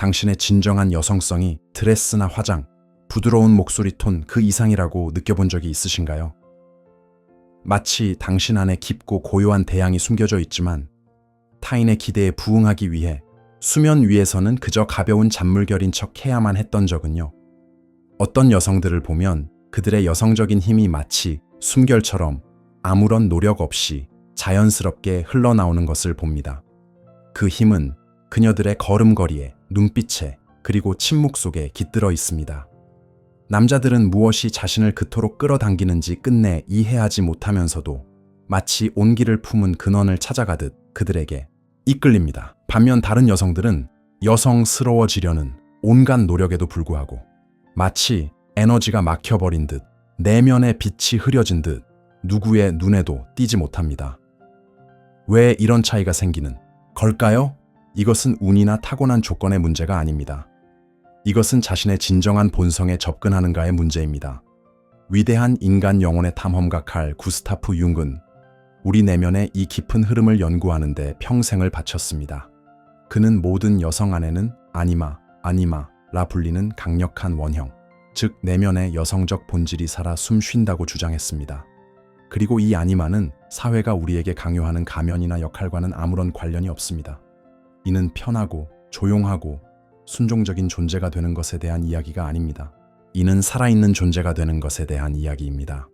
당신의 진정한 여성성이 드레스나 화장, 부드러운 목소리 톤 그 이상이라고 느껴본 적이 있으신가요? 마치 당신 안에 깊고 고요한 대양이 숨겨져 있지만 타인의 기대에 부응하기 위해 수면 위에서는 그저 가벼운 잔물결인 척 해야만 했던 적은요. 어떤 여성들을 보면 그들의 여성적인 힘이 마치 숨결처럼 아무런 노력 없이 자연스럽게 흘러나오는 것을 봅니다. 그 힘은 그녀들의 걸음걸이에, 눈빛에, 그리고 침묵 속에 깃들어 있습니다. 남자들은 무엇이 자신을 그토록 끌어당기는지 끝내 이해하지 못하면서도 마치 온기를 품은 근원을 찾아가듯 그들에게 이끌립니다. 반면 다른 여성들은 여성스러워지려는 온갖 노력에도 불구하고 마치 에너지가 막혀버린 듯 내면의 빛이 흐려진 듯 누구의 눈에도 띄지 못합니다. 왜 이런 차이가 생기는 걸까요? 이것은 운이나 타고난 조건의 문제가 아닙니다. 이것은 자신의 진정한 본성에 접근하는가의 문제입니다. 위대한 인간 영혼의 탐험가 칼 구스타프 융은 우리 내면의 이 깊은 흐름을 연구하는 데 평생을 바쳤습니다. 그는 모든 여성 안에는 아니마라 불리는 강력한 원형, 즉 내면의 여성적 본질이 살아 숨쉰다고 주장했습니다. 그리고 이 아니마는 사회가 우리에게 강요하는 가면이나 역할과는 아무런 관련이 없습니다. 이는 편하고 조용하고 순종적인 존재가 되는 것에 대한 이야기가 아닙니다. 이는 살아있는 존재가 되는 것에 대한 이야기입니다.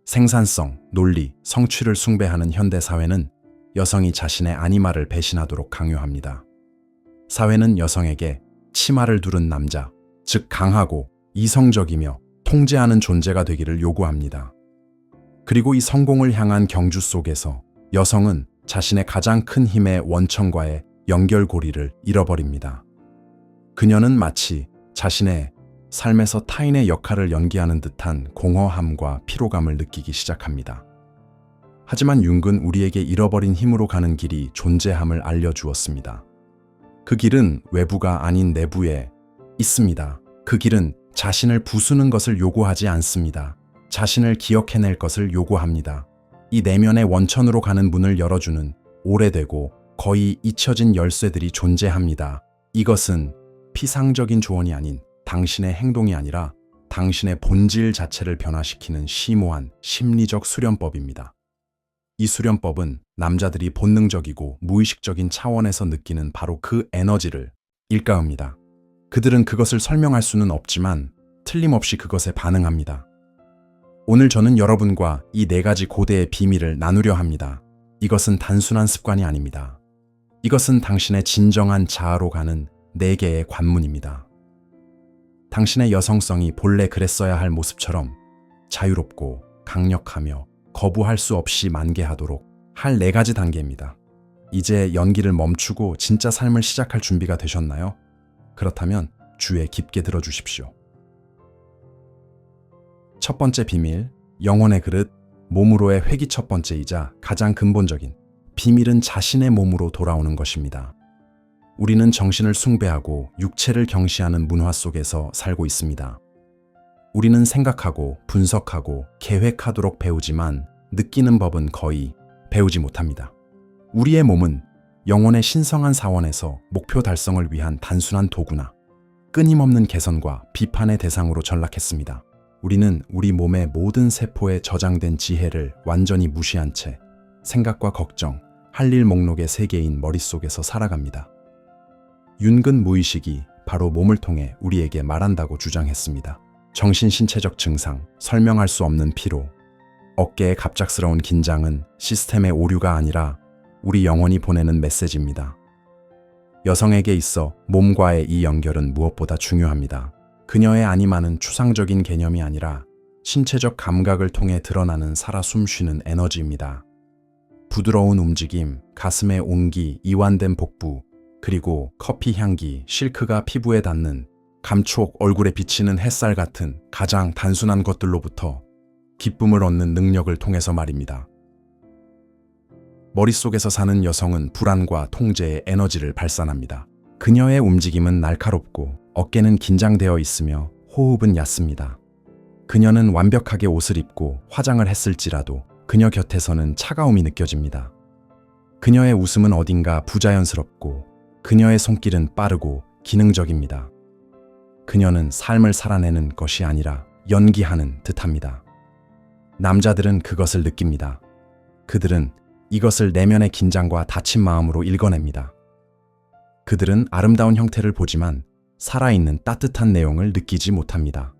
생산성, 논리, 성취를 숭배하는 현대 사회는 여성이 자신의 아니마를 배신하도록 강요합니다. 사회는 여성에게 치마를 두른 남자, 즉 강하고 이성적이며 통제하는 존재가 되기를 요구합니다. 그리고 이 성공을 향한 경주 속에서 여성은 자신의 가장 큰 힘의 원천과의 연결고리를 잃어버립니다. 그녀는 마치 자신의 삶에서 타인의 역할을 연기하는 듯한 공허함과 피로감을 느끼기 시작합니다. 하지만 융은 우리에게 잃어버린 힘으로 가는 길이 존재함을 알려주었습니다. 그 길은 외부가 아닌 내부에 있습니다. 그 길은 자신을 부수는 것을 요구하지 않습니다. 자신을 기억해낼 것을 요구합니다. 이 내면의 원천으로 가는 문을 열어주는 오래되고 거의 잊혀진 열쇠들이 존재합니다. 이것은 피상적인 조언이 아닌 당신의 행동이 아니라 당신의 본질 자체를 변화시키는 심오한 심리적 수련법입니다. 이 수련법은 남자들이 본능적이고 무의식적인 차원에서 느끼는 바로 그 에너지를 일깨웁니다. 그들은 그것을 설명할 수는 없지만 틀림없이 그것에 반응합니다. 오늘 저는 여러분과 이 4가지 고대의 비밀을 나누려 합니다. 이것은 단순한 습관이 아닙니다. 이것은 당신의 진정한 자아로 가는 4개의 관문입니다. 당신의 여성성이 본래 그랬어야 할 모습처럼 자유롭고 강력하며 거부할 수 없이 만개하도록 할 4가지 단계입니다. 이제 연기를 멈추고 진짜 삶을 시작할 준비가 되셨나요? 그렇다면 주에 깊게 들어주십시오. 첫 번째 비밀, 영혼의 그릇, 몸으로의 회귀 첫 번째이자 가장 근본적인 비밀은 자신의 몸으로 돌아오는 것입니다. 우리는 정신을 숭배하고 육체를 경시하는 문화 속에서 살고 있습니다. 우리는 생각하고 분석하고 계획하도록 배우지만 느끼는 법은 거의 배우지 못합니다. 우리의 몸은 영혼의 신성한 사원에서 목표 달성을 위한 단순한 도구나 끊임없는 개선과 비판의 대상으로 전락했습니다. 우리는 우리 몸의 모든 세포에 저장된 지혜를 완전히 무시한 채 생각과 걱정, 할 일 목록의 세계인 머릿속에서 살아갑니다. 융은 무의식이 바로 몸을 통해 우리에게 말한다고 주장했습니다. 정신신체적 증상, 설명할 수 없는 피로, 어깨의 갑작스러운 긴장은 시스템의 오류가 아니라 우리 영혼이 보내는 메시지입니다. 여성에게 있어 몸과의 이 연결은 무엇보다 중요합니다. 그녀의 아니마는 추상적인 개념이 아니라 신체적 감각을 통해 드러나는 살아 숨쉬는 에너지입니다. 부드러운 움직임, 가슴의 온기, 이완된 복부, 그리고 커피 향기, 실크가 피부에 닿는 감촉, 얼굴에 비치는 햇살 같은 가장 단순한 것들로부터 기쁨을 얻는 능력을 통해서 말입니다. 머릿속에서 사는 여성은 불안과 통제의 에너지를 발산합니다. 그녀의 움직임은 날카롭고 어깨는 긴장되어 있으며 호흡은 얕습니다. 그녀는 완벽하게 옷을 입고 화장을 했을지라도 그녀 곁에서는 차가움이 느껴집니다. 그녀의 웃음은 어딘가 부자연스럽고 그녀의 손길은 빠르고 기능적입니다. 그녀는 삶을 살아내는 것이 아니라 연기하는 듯합니다. 남자들은 그것을 느낍니다. 그들은 이것을 내면의 긴장과 다친 마음으로 읽어냅니다. 그들은 아름다운 형태를 보지만 살아있는 따뜻한 내용을 느끼지 못합니다.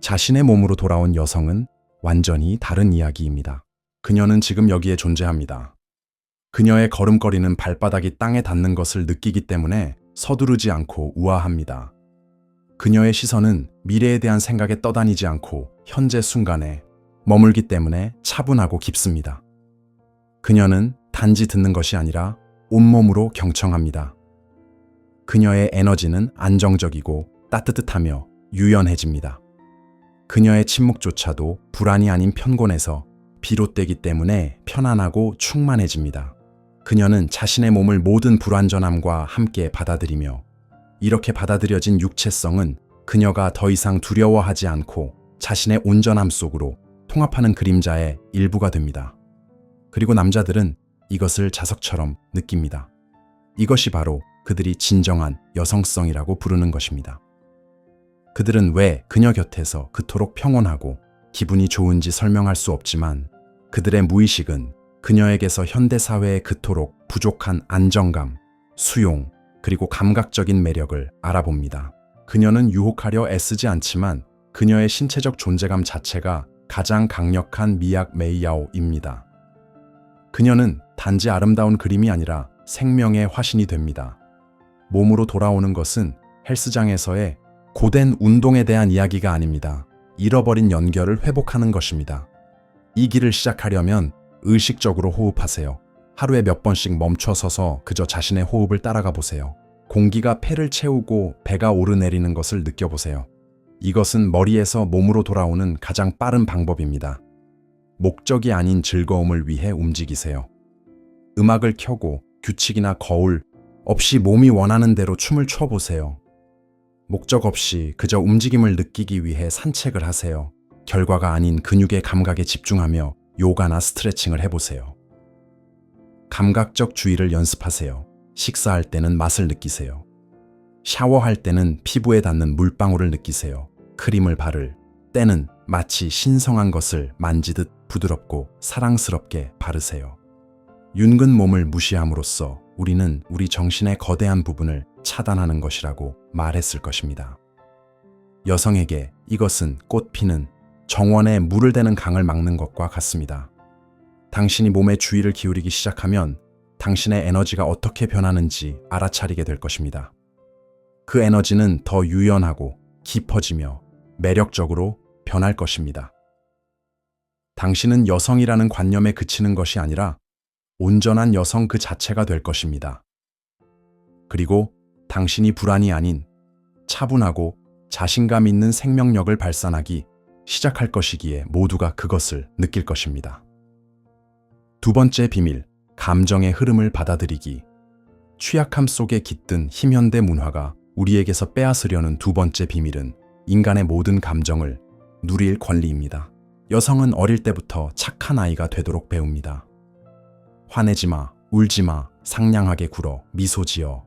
자신의 몸으로 돌아온 여성은 완전히 다른 이야기입니다. 그녀는 지금 여기에 존재합니다. 그녀의 걸음걸이는 발바닥이 땅에 닿는 것을 느끼기 때문에 서두르지 않고 우아합니다. 그녀의 시선은 미래에 대한 생각에 떠다니지 않고 현재 순간에 머물기 때문에 차분하고 깊습니다. 그녀는 단지 듣는 것이 아니라 온몸으로 경청합니다. 그녀의 에너지는 안정적이고 따뜻하며 유연해집니다. 그녀의 침묵조차도 불안이 아닌 편곤에서 비롯되기 때문에 편안하고 충만해집니다. 그녀는 자신의 몸을 모든 불완전함과 함께 받아들이며 이렇게 받아들여진 육체성은 그녀가 더 이상 두려워하지 않고 자신의 온전함 속으로 통합하는 그림자의 일부가 됩니다. 그리고 남자들은 이것을 자석처럼 느낍니다. 이것이 바로 그들이 진정한 여성성이라고 부르는 것입니다. 그들은 왜 그녀 곁에서 그토록 평온하고 기분이 좋은지 설명할 수 없지만 그들의 무의식은 그녀에게서 현대사회의 그토록 부족한 안정감, 수용, 그리고 감각적인 매력을 알아봅니다. 그녀는 유혹하려 애쓰지 않지만 그녀의 신체적 존재감 자체가 가장 강력한 미약 메이야오입니다. 그녀는 단지 아름다운 그림이 아니라 생명의 화신이 됩니다. 몸으로 돌아오는 것은 헬스장에서의 고된 운동에 대한 이야기가 아닙니다. 잃어버린 연결을 회복하는 것입니다. 이 길을 시작하려면 의식적으로 호흡하세요. 하루에 몇 번씩 멈춰 서서 그저 자신의 호흡을 따라가 보세요. 공기가 폐를 채우고 배가 오르내리는 것을 느껴보세요. 이것은 머리에서 몸으로 돌아오는 가장 빠른 방법입니다. 목적이 아닌 즐거움을 위해 움직이세요. 음악을 켜고 규칙이나 거울 없이 몸이 원하는 대로 춤을 춰보세요. 목적 없이 그저 움직임을 느끼기 위해 산책을 하세요. 결과가 아닌 근육의 감각에 집중하며 요가나 스트레칭을 해보세요. 감각적 주의를 연습하세요. 식사할 때는 맛을 느끼세요. 샤워할 때는 피부에 닿는 물방울을 느끼세요. 크림을 바를 때는 마치 신성한 것을 만지듯 부드럽고 사랑스럽게 바르세요. 윤근 몸을 무시함으로써 우리는 우리 정신의 거대한 부분을 차단하는 것이라고 말했을 것입니다. 여성에게 이것은 꽃 피는 정원에 물을 대는 강을 막는 것과 같습니다. 당신이 몸에 주의를 기울이기 시작하면 당신의 에너지가 어떻게 변하는지 알아차리게 될 것입니다. 그 에너지는 더 유연하고 깊어지며 매력적으로 변할 것입니다. 당신은 여성이라는 관념에 그치는 것이 아니라 온전한 여성 그 자체가 될 것입니다. 그리고 당신이 불안이 아닌 차분하고 자신감 있는 생명력을 발산하기 시작할 것이기에 모두가 그것을 느낄 것입니다. 두 번째 비밀, 감정의 흐름을 받아들이기. 취약함 속에 깃든 힘현대 문화가 우리에게서 빼앗으려는 두 번째 비밀은 인간의 모든 감정을 누릴 권리입니다. 여성은 어릴 때부터 착한 아이가 되도록 배웁니다. 화내지 마, 울지 마, 상냥하게 굴어, 미소 지어.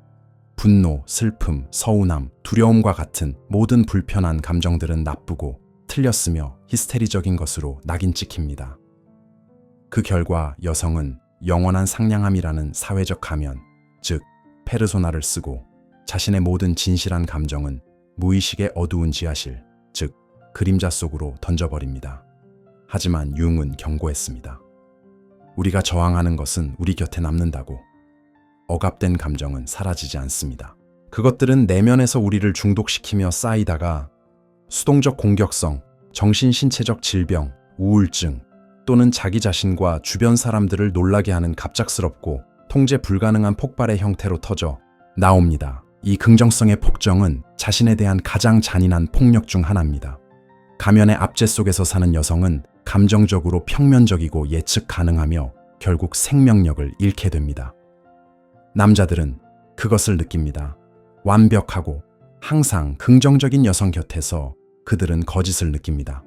분노, 슬픔, 서운함, 두려움과 같은 모든 불편한 감정들은 나쁘고 틀렸으며 히스테리적인 것으로 낙인 찍힙니다. 그 결과 여성은 영원한 상냥함이라는 사회적 가면, 즉 페르소나를 쓰고 자신의 모든 진실한 감정은 무의식의 어두운 지하실, 즉 그림자 속으로 던져버립니다. 하지만 융은 경고했습니다. 우리가 저항하는 것은 우리 곁에 남는다고. 억압된 감정은 사라지지 않습니다. 그것들은 내면에서 우리를 중독시키며 쌓이다가 수동적 공격성, 정신신체적 질병, 우울증 또는 자기 자신과 주변 사람들을 놀라게 하는 갑작스럽고 통제 불가능한 폭발의 형태로 터져 나옵니다. 이 긍정성의 폭정은 자신에 대한 가장 잔인한 폭력 중 하나입니다. 가면의 압제 속에서 사는 여성은 감정적으로 평면적이고 예측 가능하며 결국 생명력을 잃게 됩니다. 남자들은 그것을 느낍니다. 완벽하고 항상 긍정적인 여성 곁에서 그들은 거짓을 느낍니다.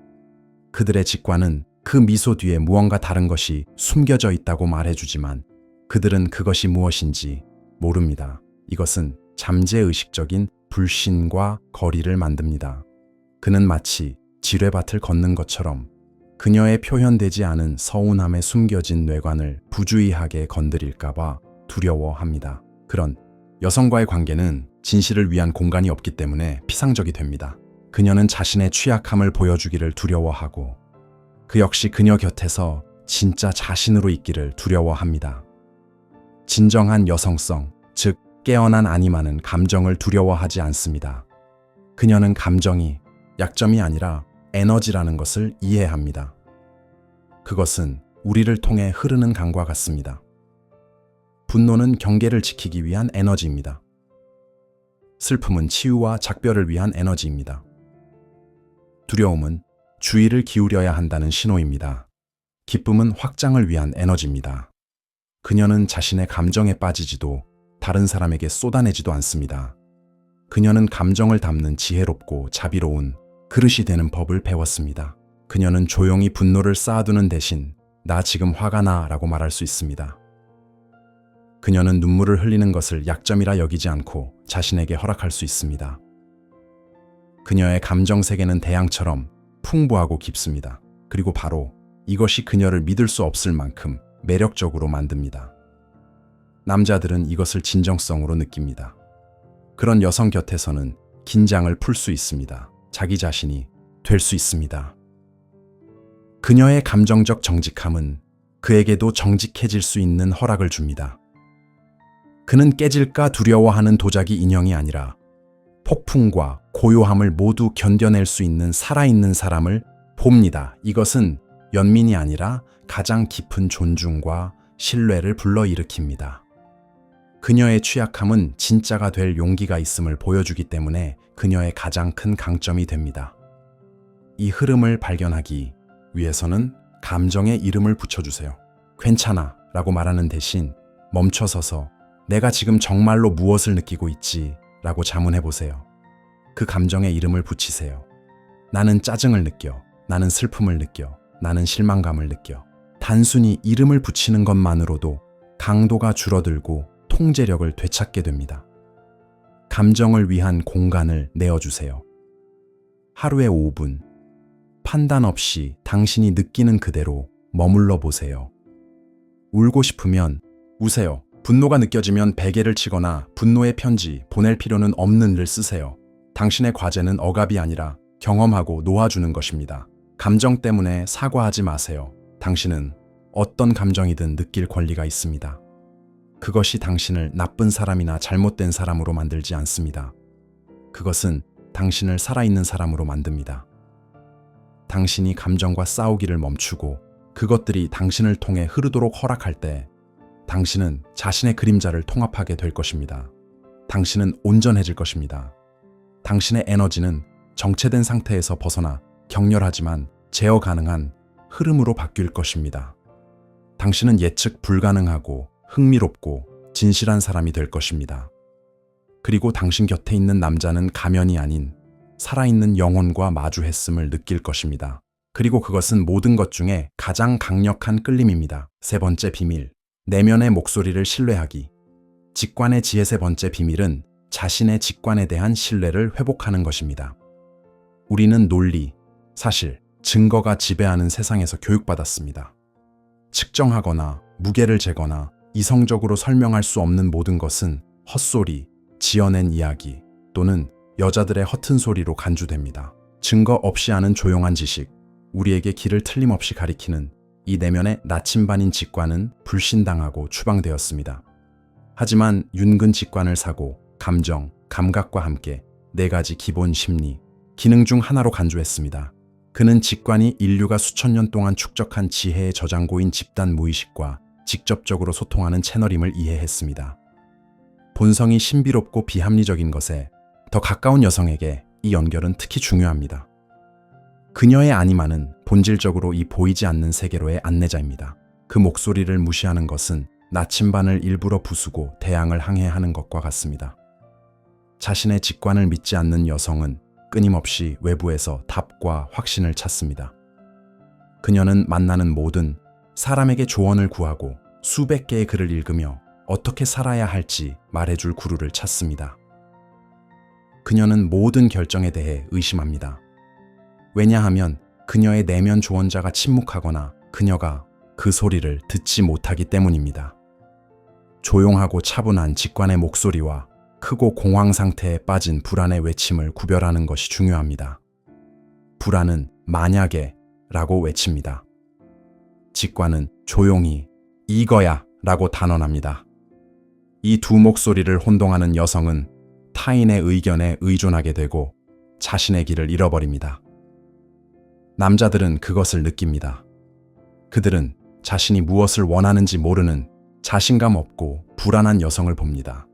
그들의 직관은 그 미소 뒤에 무언가 다른 것이 숨겨져 있다고 말해주지만 그들은 그것이 무엇인지 모릅니다. 이것은 잠재의식적인 불신과 거리를 만듭니다. 그는 마치 지뢰밭을 걷는 것처럼 그녀의 표현되지 않은 서운함에 숨겨진 뇌관을 부주의하게 건드릴까봐 두려워합니다. 그런 여성과의 관계는 진실을 위한 공간이 없기 때문에 피상적이 됩니다. 그녀는 자신의 취약함을 보여주기를 두려워하고 그 역시 그녀 곁에서 진짜 자신으로 있기를 두려워합니다. 진정한 여성성, 즉 깨어난 아니마는 감정을 두려워하지 않습니다. 그녀는 감정이 약점이 아니라 에너지라는 것을 이해합니다. 그것은 우리를 통해 흐르는 강과 같습니다. 분노는 경계를 지키기 위한 에너지입니다. 슬픔은 치유와 작별을 위한 에너지입니다. 두려움은 주의를 기울여야 한다는 신호입니다. 기쁨은 확장을 위한 에너지입니다. 그녀는 자신의 감정에 빠지지도 다른 사람에게 쏟아내지도 않습니다. 그녀는 감정을 담는 지혜롭고 자비로운 그릇이 되는 법을 배웠습니다. 그녀는 조용히 분노를 쌓아두는 대신 나 지금 화가 나 라고 말할 수 있습니다. 그녀는 눈물을 흘리는 것을 약점이라 여기지 않고 자신에게 허락할 수 있습니다. 그녀의 감정 세계는 대양처럼 풍부하고 깊습니다. 그리고 바로 이것이 그녀를 믿을 수 없을 만큼 매력적으로 만듭니다. 남자들은 이것을 진정성으로 느낍니다. 그런 여성 곁에서는 긴장을 풀 수 있습니다. 자기 자신이 될 수 있습니다. 그녀의 감정적 정직함은 그에게도 정직해질 수 있는 허락을 줍니다. 그는 깨질까 두려워하는 도자기 인형이 아니라 폭풍과 고요함을 모두 견뎌낼 수 있는 살아있는 사람을 봅니다. 이것은 연민이 아니라 가장 깊은 존중과 신뢰를 불러일으킵니다. 그녀의 취약함은 진짜가 될 용기가 있음을 보여주기 때문에 그녀의 가장 큰 강점이 됩니다. 이 흐름을 발견하기 위해서는 감정에 이름을 붙여주세요. 괜찮아 라고 말하는 대신 멈춰서서 내가 지금 정말로 무엇을 느끼고 있지 라고 자문해보세요. 그 감정에 이름을 붙이세요. 나는 짜증을 느껴. 나는 슬픔을 느껴. 나는 실망감을 느껴. 단순히 이름을 붙이는 것만으로도 강도가 줄어들고 통제력을 되찾게 됩니다. 감정을 위한 공간을 내어주세요. 하루에 5분, 판단 없이 당신이 느끼는 그대로 머물러 보세요. 울고 싶으면 우세요. 분노가 느껴지면 베개를 치거나 분노의 편지 보낼 필요는 없는를 쓰세요. 당신의 과제는 억압이 아니라 경험하고 놓아주는 것입니다. 감정 때문에 사과하지 마세요. 당신은 어떤 감정이든 느낄 권리가 있습니다. 그것이 당신을 나쁜 사람이나 잘못된 사람으로 만들지 않습니다. 그것은 당신을 살아있는 사람으로 만듭니다. 당신이 감정과 싸우기를 멈추고 그것들이 당신을 통해 흐르도록 허락할 때 당신은 자신의 그림자를 통합하게 될 것입니다. 당신은 온전해질 것입니다. 당신의 에너지는 정체된 상태에서 벗어나 격렬하지만 제어 가능한 흐름으로 바뀔 것입니다. 당신은 예측 불가능하고 흥미롭고 진실한 사람이 될 것입니다. 그리고 당신 곁에 있는 남자는 가면이 아닌 살아있는 영혼과 마주했음을 느낄 것입니다. 그리고 그것은 모든 것 중에 가장 강력한 끌림입니다. 세 번째 비밀, 내면의 목소리를 신뢰하기. 직관의 지혜 세 번째 비밀은 자신의 직관에 대한 신뢰를 회복하는 것입니다. 우리는 논리, 사실, 증거가 지배하는 세상에서 교육받았습니다. 측정하거나 무게를 재거나 이성적으로 설명할 수 없는 모든 것은 헛소리, 지어낸 이야기 또는 여자들의 허튼 소리로 간주됩니다. 증거 없이 하는 조용한 지식, 우리에게 길을 틀림없이 가리키는 이 내면의 나침반인 직관은 불신당하고 추방되었습니다. 하지만 윤근 직관을 사고 감정, 감각과 함께 4가지 기본 심리, 기능 중 하나로 간주했습니다. 그는 직관이 인류가 수천 년 동안 축적한 지혜의 저장고인 집단 무의식과 직접적으로 소통하는 채널임을 이해했습니다. 본성이 신비롭고 비합리적인 것에 더 가까운 여성에게 이 연결은 특히 중요합니다. 그녀의 아니마는 본질적으로 이 보이지 않는 세계로의 안내자입니다. 그 목소리를 무시하는 것은 나침반을 일부러 부수고 대양을 항해하는 것과 같습니다. 자신의 직관을 믿지 않는 여성은 끊임없이 외부에서 답과 확신을 찾습니다. 그녀는 만나는 모든 사람에게 조언을 구하고 수백 개의 글을 읽으며 어떻게 살아야 할지 말해줄 구루를 찾습니다. 그녀는 모든 결정에 대해 의심합니다. 왜냐하면 그녀의 내면 조언자가 침묵하거나 그녀가 그 소리를 듣지 못하기 때문입니다. 조용하고 차분한 직관의 목소리와 크고 공황 상태에 빠진 불안의 외침을 구별하는 것이 중요합니다. 불안은 만약에 라고 외칩니다. 직관은 조용히 이거야 라고 단언합니다. 이 두 목소리를 혼동하는 여성은 타인의 의견에 의존하게 되고 자신의 길을 잃어버립니다. 남자들은 그것을 느낍니다. 그들은 자신이 무엇을 원하는지 모르는 자신감 없고 불안한 여성을 봅니다.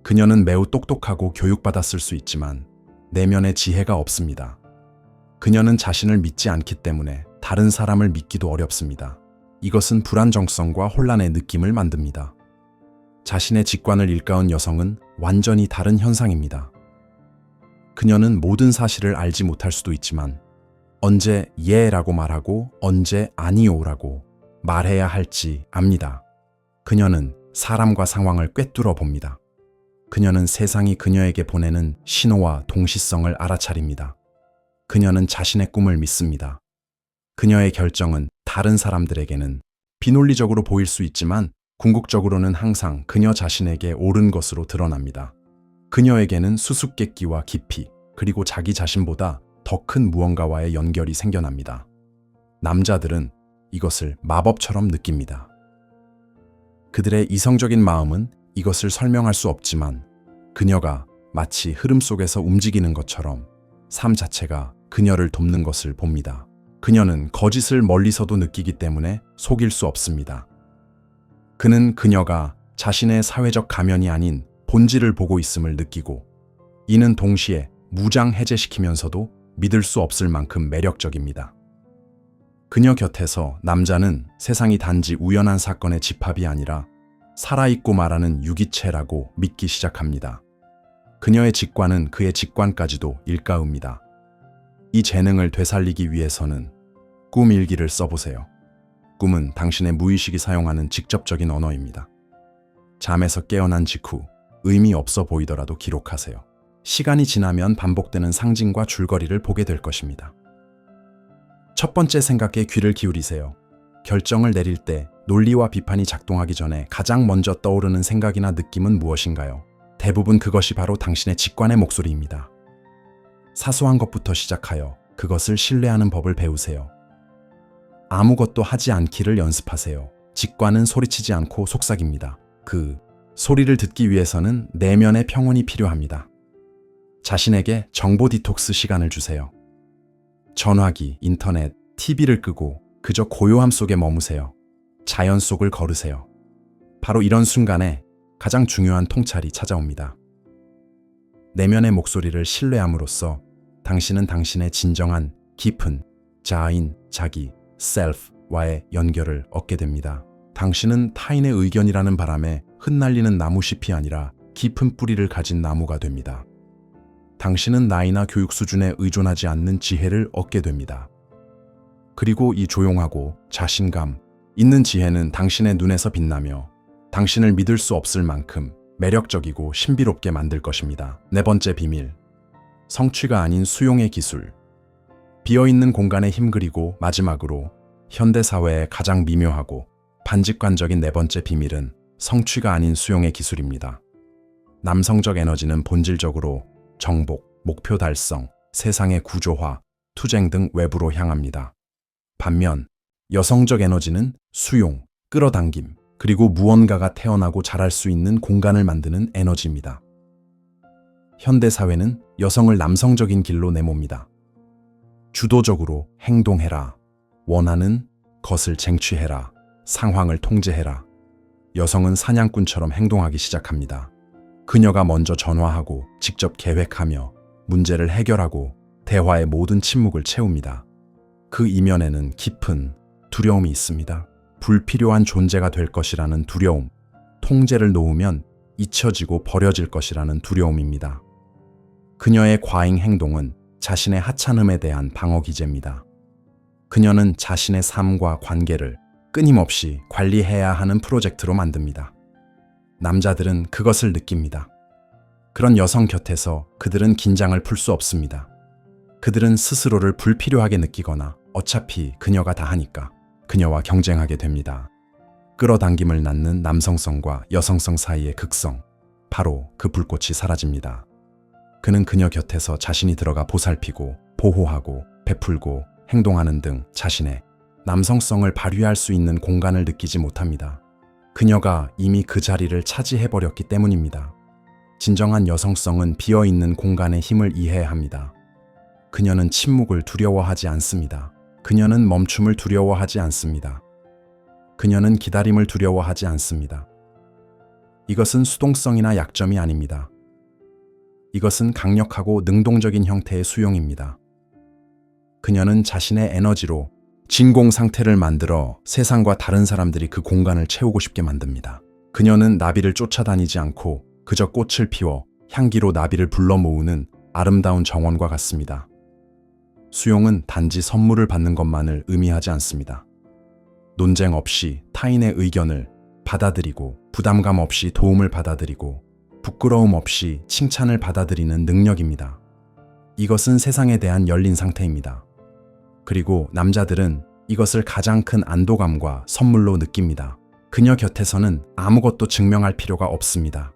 그녀는 매우 똑똑하고 교육받았을 수 있지만 내면의 지혜가 없습니다. 그녀는 자신을 믿지 않기 때문에 다른 사람을 믿기도 어렵습니다. 이것은 불안정성과 혼란의 느낌을 만듭니다. 자신의 직관을 일깨운 여성은 완전히 다른 현상입니다. 그녀는 모든 사실을 알지 못할 수도 있지만 언제 예라고 말하고 언제 아니요라고 말해야 할지 압니다. 그녀는 사람과 상황을 꿰뚫어 봅니다. 그녀는 세상이 그녀에게 보내는 신호와 동시성을 알아차립니다. 그녀는 자신의 꿈을 믿습니다. 그녀의 결정은 다른 사람들에게는 비논리적으로 보일 수 있지만 궁극적으로는 항상 그녀 자신에게 옳은 것으로 드러납니다. 그녀에게는 수수께끼와 깊이, 그리고 자기 자신보다 더 큰 무언가와의 연결이 생겨납니다. 남자들은 이것을 마법처럼 느낍니다. 그들의 이성적인 마음은 이것을 설명할 수 없지만 그녀가 마치 흐름 속에서 움직이는 것처럼 삶 자체가 그녀를 돕는 것을 봅니다. 그녀는 거짓을 멀리서도 느끼기 때문에 속일 수 없습니다. 그는 그녀가 자신의 사회적 가면이 아닌 본질을 보고 있음을 느끼고 이는 동시에 무장해제시키면서도 믿을 수 없을 만큼 매력적입니다. 그녀 곁에서 남자는 세상이 단지 우연한 사건의 집합이 아니라 살아있고 말하는 유기체라고 믿기 시작합니다. 그녀의 직관은 그의 직관까지도 일가읍니다. 이 재능을 되살리기 위해서는 꿈 일기를 써보세요. 꿈은 당신의 무의식이 사용하는 직접적인 언어입니다. 잠에서 깨어난 직후 의미 없어 보이더라도 기록하세요. 시간이 지나면 반복되는 상징과 줄거리를 보게 될 것입니다. 첫 번째 생각에 귀를 기울이세요. 결정을 내릴 때 논리와 비판이 작동하기 전에 가장 먼저 떠오르는 생각이나 느낌은 무엇인가요? 대부분 그것이 바로 당신의 직관의 목소리입니다. 사소한 것부터 시작하여 그것을 신뢰하는 법을 배우세요. 아무것도 하지 않기를 연습하세요. 직관은 소리치지 않고 속삭입니다. 그 소리를 듣기 위해서는 내면의 평온이 필요합니다. 자신에게 정보 디톡스 시간을 주세요. 전화기, 인터넷, TV를 끄고 그저 고요함 속에 머무세요. 자연 속을 걸으세요. 바로 이런 순간에 가장 중요한 통찰이 찾아옵니다. 내면의 목소리를 신뢰함으로써 당신은 당신의 진정한 깊은 자아인 자기, 셀프와의 연결을 얻게 됩니다. 당신은 타인의 의견이라는 바람에 흩날리는 나무잎이 아니라 깊은 뿌리를 가진 나무가 됩니다. 당신은 나이나 교육 수준에 의존하지 않는 지혜를 얻게 됩니다. 그리고 이 조용하고 자신감 있는 지혜는 당신의 눈에서 빛나며 당신을 믿을 수 없을 만큼 매력적이고 신비롭게 만들 것입니다. 네 번째 비밀, 성취가 아닌 수용의 기술. 비어있는 공간에 힘 그리고 마지막으로 현대사회의 가장 미묘하고 반직관적인 네 번째 비밀은 성취가 아닌 수용의 기술입니다. 남성적 에너지는 본질적으로 정복, 목표 달성, 세상의 구조화, 투쟁 등 외부로 향합니다. 반면 여성적 에너지는 수용, 끌어당김, 그리고 무언가가 태어나고 자랄 수 있는 공간을 만드는 에너지입니다. 현대사회는 여성을 남성적인 길로 내몹니다. 주도적으로 행동해라, 원하는 것을 쟁취해라, 상황을 통제해라. 여성은 사냥꾼처럼 행동하기 시작합니다. 그녀가 먼저 전화하고 직접 계획하며 문제를 해결하고 대화의 모든 침묵을 채웁니다. 그 이면에는 깊은 두려움이 있습니다. 불필요한 존재가 될 것이라는 두려움, 통제를 놓으면 잊혀지고 버려질 것이라는 두려움입니다. 그녀의 과잉 행동은 자신의 하찮음에 대한 방어 기제입니다. 그녀는 자신의 삶과 관계를 끊임없이 관리해야 하는 프로젝트로 만듭니다. 남자들은 그것을 느낍니다. 그런 여성 곁에서 그들은 긴장을 풀 수 없습니다. 그들은 스스로를 불필요하게 느끼거나 어차피 그녀가 다 하니까 그녀와 경쟁하게 됩니다. 끌어당김을 낳는 남성성과 여성성 사이의 극성, 바로 그 불꽃이 사라집니다. 그는 그녀 곁에서 자신이 들어가 보살피고 보호하고 베풀고 행동하는 등 자신의 남성성을 발휘할 수 있는 공간을 느끼지 못합니다. 그녀가 이미 그 자리를 차지해버렸기 때문입니다. 진정한 여성성은 비어있는 공간의 힘을 이해해야 합니다. 그녀는 침묵을 두려워하지 않습니다. 그녀는 멈춤을 두려워하지 않습니다. 그녀는 기다림을 두려워하지 않습니다. 이것은 수동성이나 약점이 아닙니다. 이것은 강력하고 능동적인 형태의 수용입니다. 그녀는 자신의 에너지로 진공 상태를 만들어 세상과 다른 사람들이 그 공간을 채우고 싶게 만듭니다. 그녀는 나비를 쫓아다니지 않고 그저 꽃을 피워 향기로 나비를 불러 모으는 아름다운 정원과 같습니다. 수용은 단지 선물을 받는 것만을 의미하지 않습니다. 논쟁 없이 타인의 의견을 받아들이고 부담감 없이 도움을 받아들이고 부끄러움 없이 칭찬을 받아들이는 능력입니다. 이것은 세상에 대한 열린 상태입니다. 그리고 남자들은 이것을 가장 큰 안도감과 선물로 느낍니다. 그녀 곁에서는 아무것도 증명할 필요가 없습니다.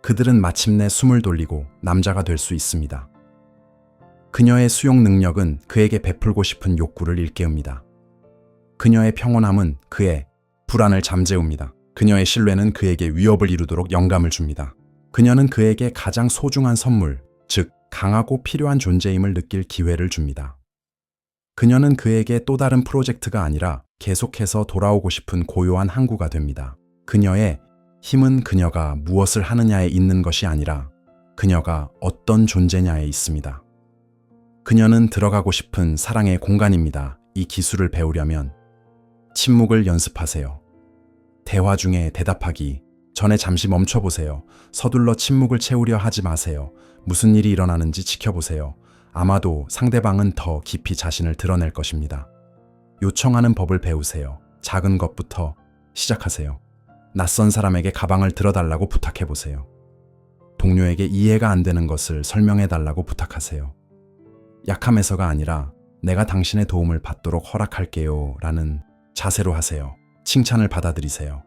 그들은 마침내 숨을 돌리고 남자가 될 수 있습니다. 그녀의 수용 능력은 그에게 베풀고 싶은 욕구를 일깨웁니다. 그녀의 평온함은 그의 불안을 잠재웁니다. 그녀의 신뢰는 그에게 위협을 이루도록 영감을 줍니다. 그녀는 그에게 가장 소중한 선물, 즉 강하고 필요한 존재임을 느낄 기회를 줍니다. 그녀는 그에게 또 다른 프로젝트가 아니라 계속해서 돌아오고 싶은 고요한 항구가 됩니다. 그녀의 힘은 그녀가 무엇을 하느냐에 있는 것이 아니라 그녀가 어떤 존재냐에 있습니다. 그녀는 들어가고 싶은 사랑의 공간입니다. 이 기술을 배우려면 침묵을 연습하세요. 대화 중에 대답하기 전에 잠시 멈춰보세요. 서둘러 침묵을 채우려 하지 마세요. 무슨 일이 일어나는지 지켜보세요. 아마도 상대방은 더 깊이 자신을 드러낼 것입니다. 요청하는 법을 배우세요. 작은 것부터 시작하세요. 낯선 사람에게 가방을 들어달라고 부탁해보세요. 동료에게 이해가 안 되는 것을 설명해달라고 부탁하세요. 약함에서가 아니라 내가 당신의 도움을 받도록 허락할게요 라는 자세로 하세요. 칭찬을 받아들이세요.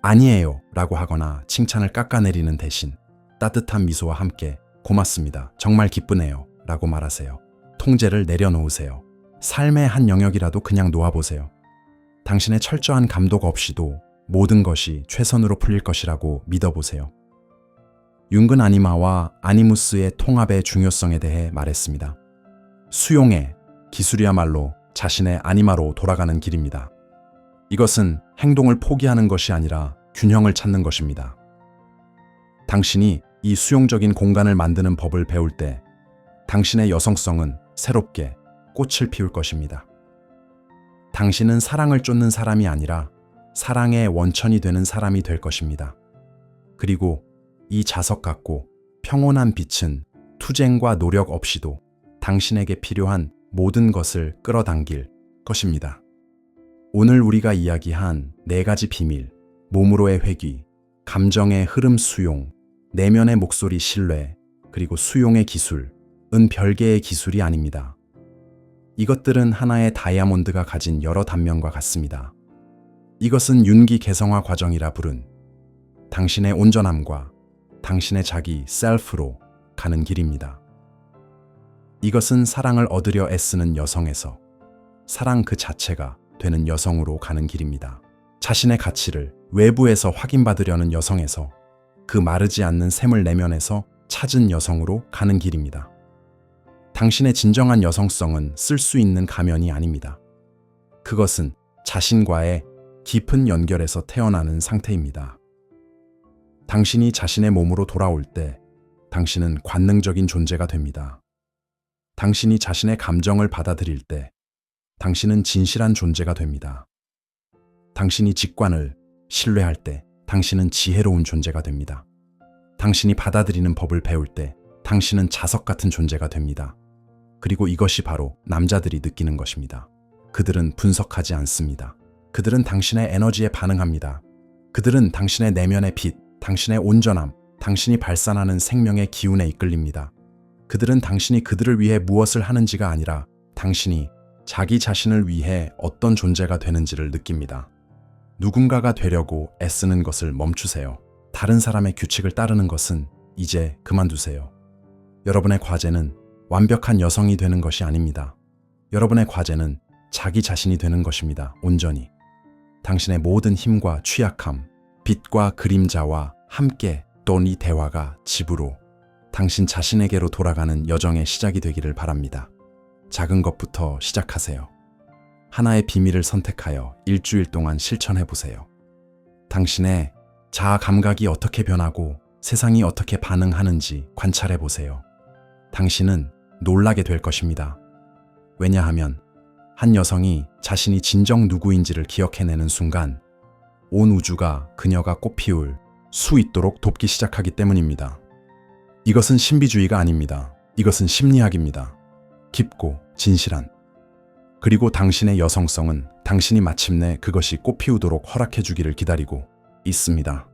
아니에요 라고 하거나 칭찬을 깎아내리는 대신 따뜻한 미소와 함께 고맙습니다. 정말 기쁘네요 라고 말하세요. 통제를 내려놓으세요. 삶의 한 영역이라도 그냥 놓아보세요. 당신의 철저한 감독 없이도 모든 것이 최선으로 풀릴 것이라고 믿어보세요. 융근 아니마와 아니무스의 통합의 중요성에 대해 말했습니다. 수용의 기술이야말로 자신의 아니마로 돌아가는 길입니다. 이것은 행동을 포기하는 것이 아니라 균형을 찾는 것입니다. 당신이 이 수용적인 공간을 만드는 법을 배울 때 당신의 여성성은 새롭게 꽃을 피울 것입니다. 당신은 사랑을 쫓는 사람이 아니라 사랑의 원천이 되는 사람이 될 것입니다. 그리고 이 자석 같고 평온한 빛은 투쟁과 노력 없이도 당신에게 필요한 모든 것을 끌어당길 것입니다. 오늘 우리가 이야기한 4가지 비밀, 몸으로의 회귀, 감정의 흐름 수용, 내면의 목소리 신뢰, 그리고 수용의 기술은 별개의 기술이 아닙니다. 이것들은 하나의 다이아몬드가 가진 여러 단면과 같습니다. 이것은 윤기 개성화 과정이라 부른 당신의 온전함과 당신의 자기 셀프로 가는 길입니다. 이것은 사랑을 얻으려 애쓰는 여성에서 사랑 그 자체가 되는 여성으로 가는 길입니다. 자신의 가치를 외부에서 확인받으려는 여성에서 그 마르지 않는 샘을 내면에서 찾은 여성으로 가는 길입니다. 당신의 진정한 여성성은 쓸 수 있는 가면이 아닙니다. 그것은 자신과의 깊은 연결에서 태어나는 상태입니다. 당신이 자신의 몸으로 돌아올 때 당신은 관능적인 존재가 됩니다. 당신이 자신의 감정을 받아들일 때 당신은 진실한 존재가 됩니다. 당신이 직관을 신뢰할 때 당신은 지혜로운 존재가 됩니다. 당신이 받아들이는 법을 배울 때 당신은 자석 같은 존재가 됩니다. 그리고 이것이 바로 남자들이 느끼는 것입니다. 그들은 분석하지 않습니다. 그들은 당신의 에너지에 반응합니다. 그들은 당신의 내면의 빛, 당신의 온전함, 당신이 발산하는 생명의 기운에 이끌립니다. 그들은 당신이 그들을 위해 무엇을 하는지가 아니라 당신이 자기 자신을 위해 어떤 존재가 되는지를 느낍니다. 누군가가 되려고 애쓰는 것을 멈추세요. 다른 사람의 규칙을 따르는 것은 이제 그만두세요. 여러분의 과제는 완벽한 여성이 되는 것이 아닙니다. 여러분의 과제는 자기 자신이 되는 것입니다. 온전히. 당신의 모든 힘과 취약함, 빛과 그림자와 함께 또 이 대화가 집으로, 당신 자신에게로 돌아가는 여정의 시작이 되기를 바랍니다. 작은 것부터 시작하세요. 하나의 비밀을 선택하여 일주일 동안 실천해 보세요. 당신의 자아 감각이 어떻게 변하고 세상이 어떻게 반응하는지 관찰해 보세요. 당신은 놀라게 될 것입니다. 왜냐하면 한 여성이 자신이 진정 누구인지를 기억해내는 순간 온 우주가 그녀가 꽃피울 수 있도록 돕기 시작하기 때문입니다. 이것은 신비주의가 아닙니다. 이것은 심리학입니다. 깊고 진실한. 그리고 당신의 여성성은 당신이 마침내 그것이 꽃피우도록 허락해 주기를 기다리고 있습니다.